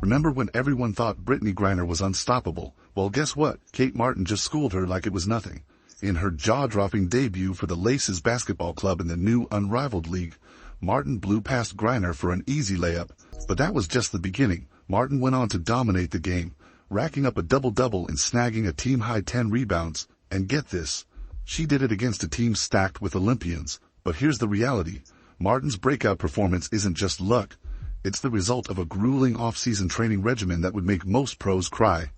Remember when everyone thought Brittney Griner was unstoppable? Well, guess what? Kate Martin just schooled her like it was nothing. In her jaw-dropping debut for the Laces basketball club in the new Unrivaled league, Martin blew past Griner for an easy layup. But that was just the beginning. Martin went on to dominate the game, racking up a double-double and snagging a team-high 10 rebounds. And get this, she did it against a team stacked with Olympians. But here's the reality. Martin's breakout performance isn't just luck. It's the result of a grueling off-season training regimen that would make most pros cry.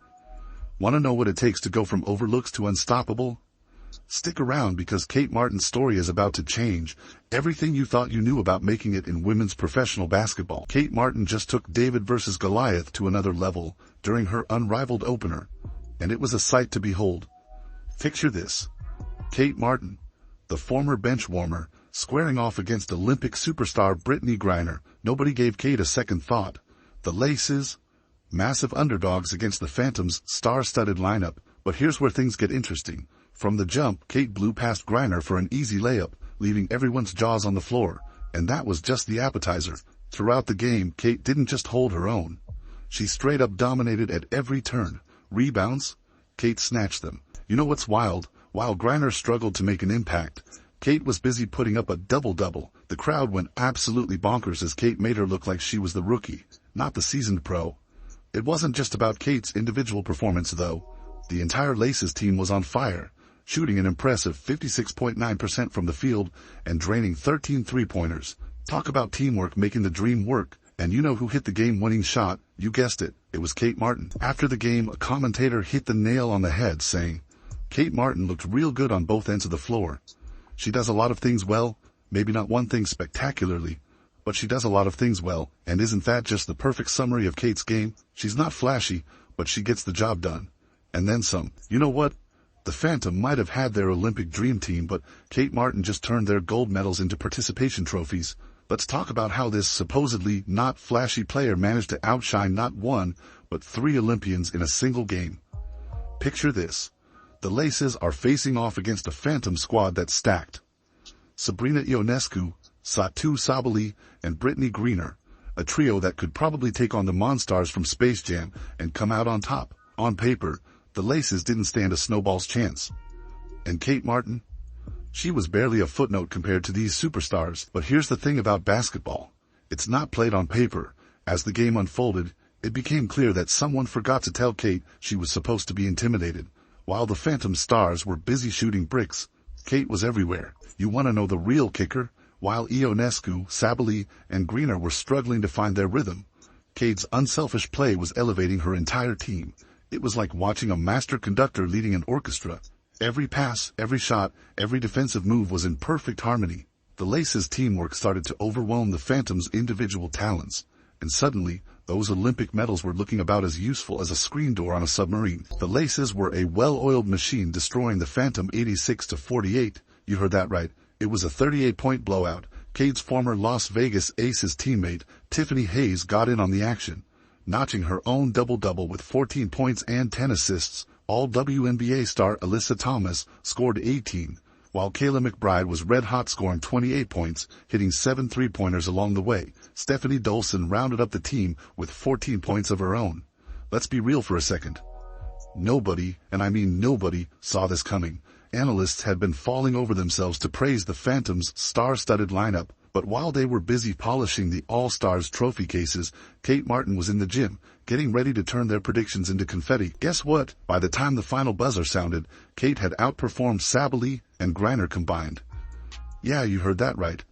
Want to know what it takes to go from overlooks to unstoppable? Stick around because Kate Martin's story is about to change everything you thought you knew about making it in women's professional basketball. Kate Martin just took David versus Goliath to another level during her Unrivaled opener, and it was a sight to behold. Picture this. Kate Martin, the former bench warmer, squaring off against Olympic superstar Brittney Griner. Nobody gave Kate a second thought. The Laces, massive underdogs against the Phantoms' star-studded lineup. But here's where things get interesting. From the jump, Kate blew past Griner for an easy layup, leaving everyone's jaws on the floor. And that was just the appetizer. Throughout the game, Kate didn't just hold her own. She straight up dominated at every turn. Rebounds? Kate snatched them. You know what's wild? While Griner struggled to make an impact, Kate was busy putting up a double-double. The crowd went absolutely bonkers as Kate made her look like she was the rookie, not the seasoned pro. It wasn't just about Kate's individual performance, though. The entire Laces team was on fire, shooting an impressive 56.9% from the field and draining 13 three-pointers. Talk about teamwork making the dream work. And you know who hit the game-winning shot? You guessed it. It was Kate Martin. After the game, a commentator hit the nail on the head, saying, "Kate Martin looked real good on both ends of the floor. She does a lot of things well, maybe not one thing spectacularly, but she does a lot of things well." And isn't that just the perfect summary of Kate's game? She's not flashy, but she gets the job done. And then some. You know what? The Phantom might have had their Olympic dream team, but Kate Martin just turned their gold medals into participation trophies. Let's talk about how this supposedly not flashy player managed to outshine not one, but 3 Olympians in a single game. Picture this. The Laces are facing off against a Phantom squad that's stacked. Sabrina Ionescu, Satou Sabally, and Brittney Griner, a trio that could probably take on the Monstars from Space Jam and come out on top. On paper, the Laces didn't stand a snowball's chance. And Kate Martin? She was barely a footnote compared to these superstars. But here's the thing about basketball. It's not played on paper. As the game unfolded, it became clear that someone forgot to tell Kate she was supposed to be intimidated. While the Phantom stars were busy shooting bricks, Kate was everywhere. You want to know the real kicker? While Ionescu, Sabally, and Griner were struggling to find their rhythm, Kate's unselfish play was elevating her entire team. It was like watching a master conductor leading an orchestra. Every pass, every shot, every defensive move was in perfect harmony. The Laces' teamwork started to overwhelm the Phantom's individual talents, and suddenly, those Olympic medals were looking about as useful as a screen door on a submarine. The Laces were a well-oiled machine, destroying the Phantom 86-48. You heard that right. It was a 38-point blowout. Kate's former Las Vegas Aces teammate, Tiffany Hayes, got in on the action, notching her own double-double with 14 points and 10 assists. All-WNBA star Alyssa Thomas scored 18, while Kayla McBride was red-hot, scoring 28 points, hitting 7 three-pointers along the way. Stephanie Dolson rounded up the team with 14 points of her own. Let's be real for a second. Nobody, and I mean nobody, saw this coming. Analysts had been falling over themselves to praise the Phantom's star-studded lineup, but while they were busy polishing the All-Stars trophy cases, Kate Martin was in the gym, getting ready to turn their predictions into confetti. Guess what? By the time the final buzzer sounded, Kate had outperformed Sabally and Griner combined. Yeah, you heard that right.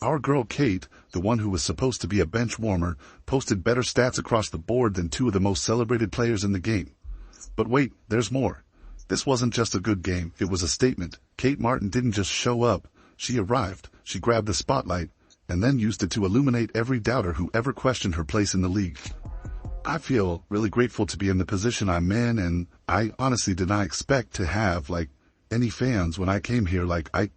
Our girl Kate, the one who was supposed to be a bench warmer, posted better stats across the board than 2 of the most celebrated players in the game. But wait, there's more. This wasn't just a good game, it was a statement. Kate Martin didn't just show up. She arrived, she grabbed the spotlight, and then used it to illuminate every doubter who ever questioned her place in the league. I feel really grateful to be in the position I'm in, and I honestly did not expect to have, any fans when I came here. I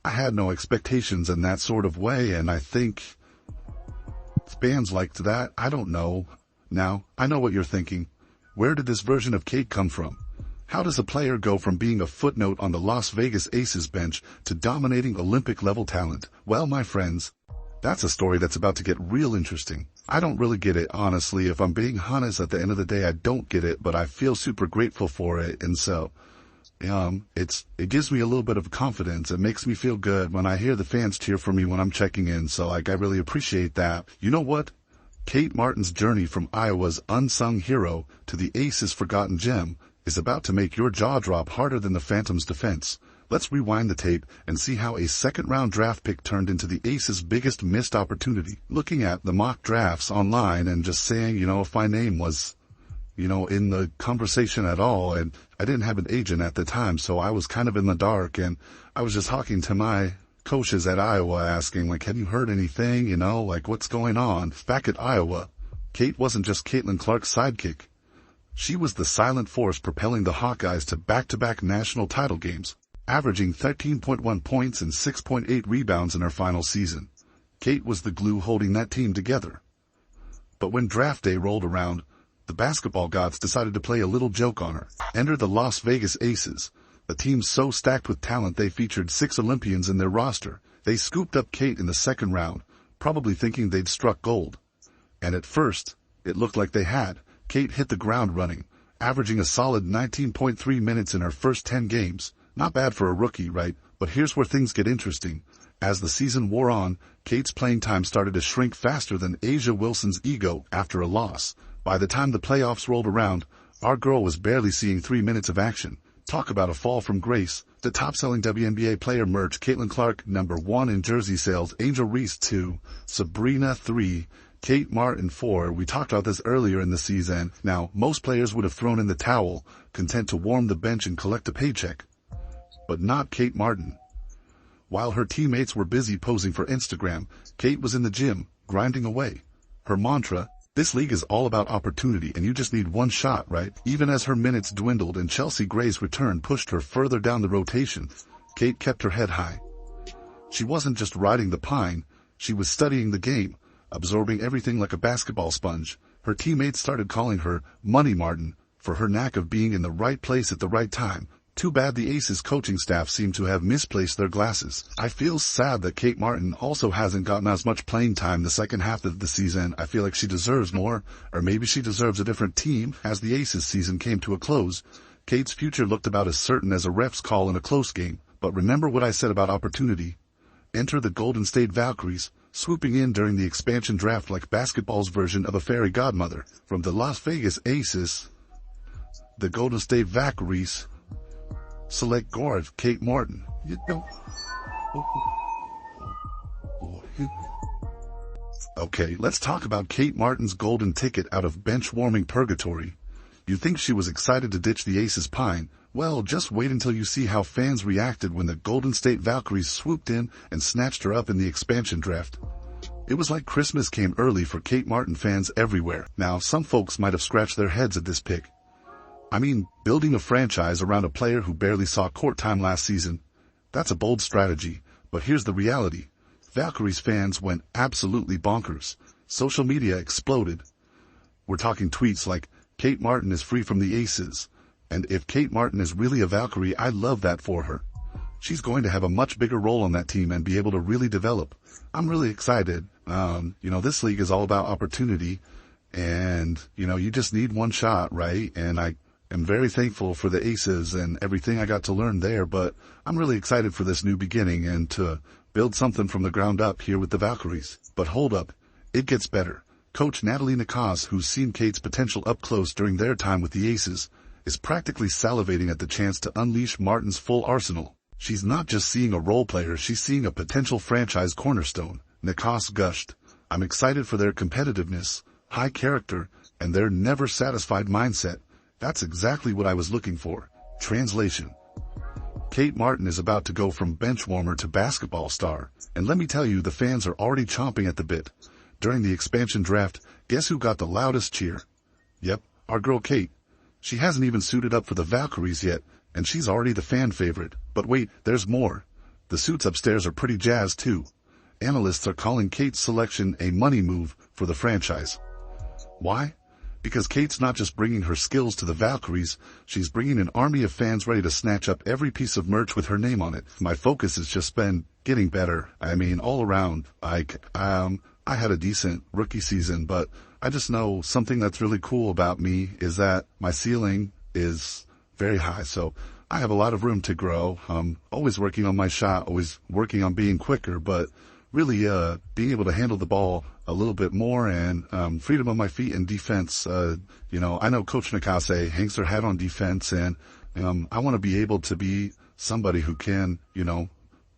had no expectations in that sort of way, and I think fans liked that. I don't know. Now, I know what you're thinking. Where did this version of Kate come from? How does a player go from being a footnote on the Las Vegas Aces bench to dominating Olympic-level talent? Well, my friends, That's a story that's about to get real interesting. I don't really get it, honestly. If I'm being honest, at the end of the day, I don't get it, but I feel super grateful for it. And so, it gives me a little bit of confidence. It makes me feel good when I hear the fans cheer for me when I'm checking in. So, I really appreciate that. You know what? Kate Martin's journey from Iowa's unsung hero to the Aces' forgotten gem is about to make your jaw drop harder than the Phantom's defense. Let's rewind the tape and see how a second-round draft pick turned into the Aces' biggest missed opportunity. Looking at the mock drafts online and just saying, if my name was, in the conversation at all, and I didn't have an agent at the time, so I was kind of in the dark, and I was just talking to my coaches at Iowa asking, have you heard anything, what's going on? Back at Iowa, Kate wasn't just Caitlin Clark's sidekick. She was the silent force propelling the Hawkeyes to back-to-back national title games, averaging 13.1 points and 6.8 rebounds in her final season. Kate was the glue holding that team together. But when draft day rolled around, the basketball gods decided to play a little joke on her. Enter the Las Vegas Aces, a team so stacked with talent they featured 6 Olympians in their roster. They scooped up Kate in the second round, probably thinking they'd struck gold. And at first, it looked like they had. Kate hit the ground running, averaging a solid 19.3 minutes in her first 10 games. Not bad for a rookie, right? But here's where things get interesting. As the season wore on, Kate's playing time started to shrink faster than A'ja Wilson's ego after a loss. By the time the playoffs rolled around, our girl was barely seeing 3 minutes of action. Talk about a fall from grace. The top-selling WNBA player merch, Caitlin Clark, #1 in jersey sales, Angel Reese 2, Sabrina 3, Kate Martin 4. We talked about this earlier in the season. Now, most players would have thrown in the towel, content to warm the bench and collect a paycheck. But not Kate Martin. While her teammates were busy posing for Instagram, Kate was in the gym, grinding away. Her mantra, this league is all about opportunity and you just need one shot, right? Even as her minutes dwindled and Chelsea Gray's return pushed her further down the rotation, Kate kept her head high. She wasn't just riding the pine, she was studying the game, absorbing everything like a basketball sponge. Her teammates started calling her Money Martin for her knack of being in the right place at the right time. Too bad the Aces coaching staff seemed to have misplaced their glasses. I feel sad that Kate Martin also hasn't gotten as much playing time the second half of the season. I feel like she deserves more, or maybe she deserves a different team. As the Aces season came to a close, Kate's future looked about as certain as a ref's call in a close game. But remember what I said about opportunity. Enter the Golden State Valkyries, swooping in during the expansion draft like basketball's version of a fairy godmother. From the Las Vegas Aces, the Golden State Valkyries select guard Kate Martin. Okay, let's talk about Kate Martin's golden ticket out of bench-warming purgatory. You think she was excited to ditch the Aces pine? Well, just wait until you see how fans reacted when the Golden State Valkyries swooped in and snatched her up in the expansion draft. It was like Christmas came early for Kate Martin fans everywhere. Now, some folks might have scratched their heads at this pick. I mean, building a franchise around a player who barely saw court time last season, that's a bold strategy. But here's the reality. Valkyries fans went absolutely bonkers. Social media exploded. We're talking tweets like, Kate Martin is free from the Aces. And if Kate Martin is really a Valkyrie, I love that for her. She's going to have a much bigger role on that team and be able to really develop. I'm really excited. This league is all about opportunity. And, you just need one shot, right? And I'm very thankful for the Aces and everything I got to learn there, but I'm really excited for this new beginning and to build something from the ground up here with the Valkyries. But hold up, it gets better. Coach Natalie Nikas, who's seen Kate's potential up close during their time with the Aces, is practically salivating at the chance to unleash Martin's full arsenal. She's not just seeing a role player, she's seeing a potential franchise cornerstone. Nikas gushed, I'm excited for their competitiveness, high character, and their never-satisfied mindset. That's exactly what I was looking for. Translation. Kate Martin is about to go from bench warmer to basketball star. And let me tell you, the fans are already chomping at the bit. During the expansion draft, guess who got the loudest cheer? Yep, our girl Kate. She hasn't even suited up for the Valkyries yet, and she's already the fan favorite. But wait, there's more. The suits upstairs are pretty jazzed too. Analysts are calling Kate's selection a money move for the franchise. Why? Because Kate's not just bringing her skills to the Valkyries, she's bringing an army of fans ready to snatch up every piece of merch with her name on it. My focus has just been getting better. I mean, all around. I had a decent rookie season, but I just know something that's really cool about me is that my ceiling is very high. So I have a lot of room to grow. I'm always working on my shot, always working on being quicker, but really being able to handle the ball a little bit more and freedom on my feet and defense. I know Coach Nakase hangs her hat on defense, and I want to be able to be somebody who can,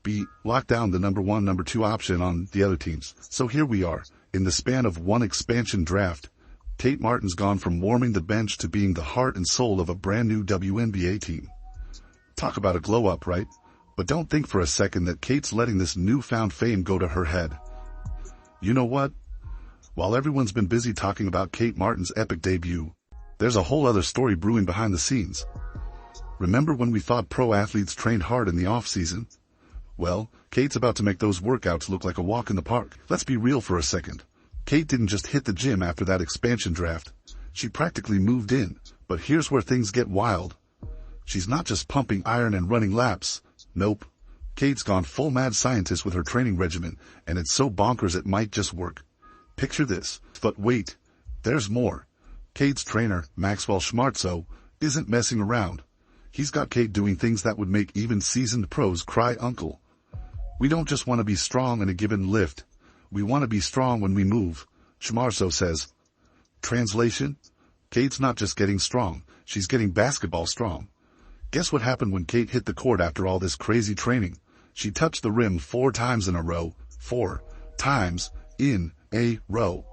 be locked down the number one, number two option on the other teams. So here we are. In the span of one expansion draft, Kate Martin's gone from warming the bench to being the heart and soul of a brand new WNBA team. Talk about a glow up, right? But don't think for a second that Kate's letting this newfound fame go to her head. You know what? While everyone's been busy talking about Kate Martin's epic debut, there's a whole other story brewing behind the scenes. Remember when we thought pro athletes trained hard in the off-season? Well, Kate's about to make those workouts look like a walk in the park. Let's be real for a second. Kate didn't just hit the gym after that expansion draft. She practically moved in. But here's where things get wild. She's not just pumping iron and running laps. Nope. Kate's gone full mad scientist with her training regimen, and it's so bonkers it might just work. Picture this. But wait, there's more. Kate's trainer, Maxwell Schmartzo, isn't messing around. He's got Kate doing things that would make even seasoned pros cry uncle. We don't just want to be strong in a given lift. We want to be strong when we move, Schmartzo says. Translation? Kate's not just getting strong, she's getting basketball strong. Guess what happened when Kate hit the court after all this crazy training? She touched the rim 4 times in a row. 4 times in a row.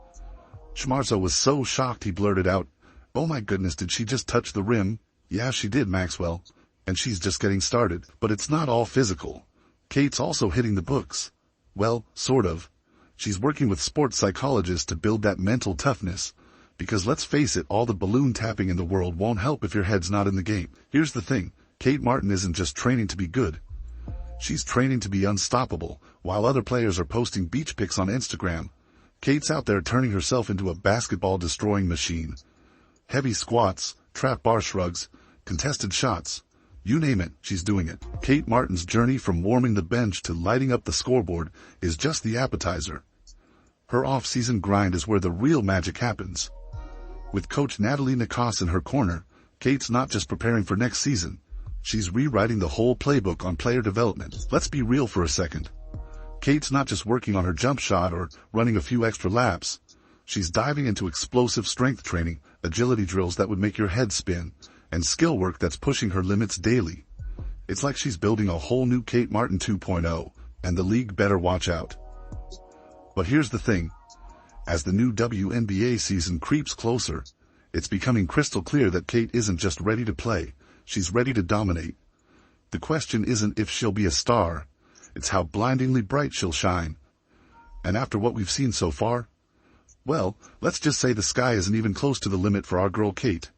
Schmartzo was so shocked he blurted out, "Oh my goodness, did she just touch the rim?" "Yeah, she did, Maxwell. And she's just getting started." But it's not all physical. Kate's also hitting the books. Well, sort of. She's working with sports psychologists to build that mental toughness. Because let's face it, all the balloon tapping in the world won't help if your head's not in the game. Here's the thing. Kate Martin isn't just training to be good. She's training to be unstoppable. While other players are posting beach pics on Instagram, Kate's out there turning herself into a basketball-destroying machine. Heavy squats, trap bar shrugs, contested shots. You name it, she's doing it. Kate Martin's journey from warming the bench to lighting up the scoreboard is just the appetizer. Her off-season grind is where the real magic happens. With Coach Natalie Nakase in her corner, Kate's not just preparing for next season. She's rewriting the whole playbook on player development. Let's be real for a second. Kate's not just working on her jump shot or running a few extra laps. She's diving into explosive strength training, agility drills that would make your head spin, and skill work that's pushing her limits daily. It's like she's building a whole new Kate Martin 2.0, and the league better watch out. But here's the thing. As the new WNBA season creeps closer, it's becoming crystal clear that Kate isn't just ready to play, she's ready to dominate. The question isn't if she'll be a star, it's how blindingly bright she'll shine. And after what we've seen so far, well, let's just say the sky isn't even close to the limit for our girl Kate.